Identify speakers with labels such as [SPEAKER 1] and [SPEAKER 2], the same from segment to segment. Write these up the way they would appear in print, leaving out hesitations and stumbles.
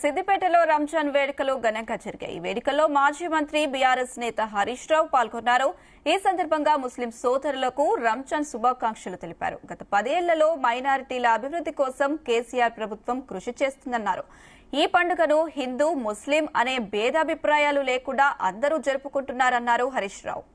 [SPEAKER 1] సిద్దిపేటలో రంజాన్ వేడుకలు ఘనంగా జరిగాయి. ఈ వేడుకల్లో మాజీ మంత్రి బీఆర్ఎస్ నేత హరీష్ రావు పాల్గొన్నారు. ఈ సందర్భంగా ముస్లిం సోదరులకు రంజాన్ శుభాకాంక్షలు తెలిపారు. గత 10 ఏళ్లలో మైనారిటీల అభివృద్ది కోసం కేసీఆర్ ప్రభుత్వం కృషి చేస్తుందన్నారు. ఈ పండుగను హిందూ ముస్లిం అనే భేదాభిప్రాయాలు లేకుండా అందరూ జరుపుకుంటున్నారన్నారు హరీష్ రావు.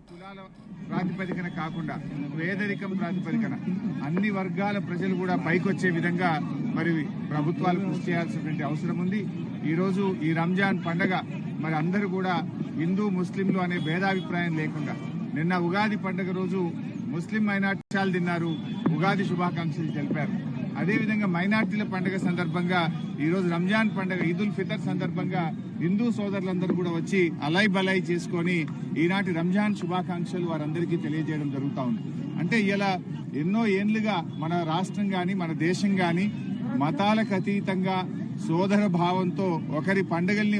[SPEAKER 2] కులాల ప్రాతిపదికన కాకుండా పేదరికం ప్రాతిపదికన అన్ని వర్గాల ప్రజలు కూడా పైకొచ్చే విధంగా మరి ప్రభుత్వాలు కృషి చేయాల్సినటువంటి అవసరం ఉంది. ఈరోజు ఈ రంజాన్ పండగ మరి అందరూ కూడా హిందూ ముస్లింలు అనే భేదాభిప్రాయం లేకుండా నిన్న ఉగాది పండగ రోజు ముస్లిం మైనార్టీలు తిన్నారు, ఉగాది శుభాకాంక్షలు తెలిపారు. అదేవిధంగా మైనార్టీల పండుగ సందర్భంగా ఈరోజు రంజాన్ పండుగ ఈదుల్ ఫితర్ సందర్భంగా హిందూ సోదరులందరూ కూడా వచ్చి అలై బలై చేసుకుని ఈనాటి రంజాన్ శుభాకాంక్షలు వారందరికీ తెలియజేయడం జరుగుతూ ఉంది. అంటే ఇలా ఎన్నో ఏళ్లుగా మన రాష్ట్రం గాని మన దేశం గాని మతాలకు అతీతంగా సోదర భావంతో ఒకరి పండుగల్ని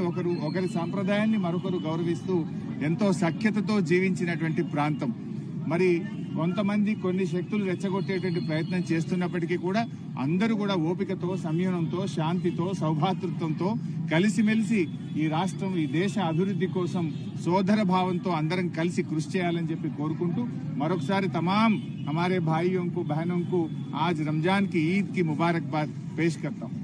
[SPEAKER 2] ఒకరి సాంప్రదాయాన్ని మరొకరు గౌరవిస్తూ ఎంతో సఖ్యతతో జీవించినటువంటి ప్రాంతం. మరి కొంతమంది కొన్ని శక్తులు రెచ్చగొట్టేటువంటి ప్రయత్నం చేస్తున్నప్పటికీ కూడా అందరూ కూడా ఓపికతో, సంయమనంతో, శాంతితో, సౌభాతృత్వంతో కలిసిమెలిసి ఈ రాష్ట్రం ఈ దేశ అభివృద్ధి కోసం సోదర భావంతో అందరం కలిసి కృషి చేయాలని చెప్పి కోరుకుంటూ మరొకసారి तमाम हमारे भाइयों को बहनों को आज रमजान की ईद की मुबारकबाद पेश करता हूँ.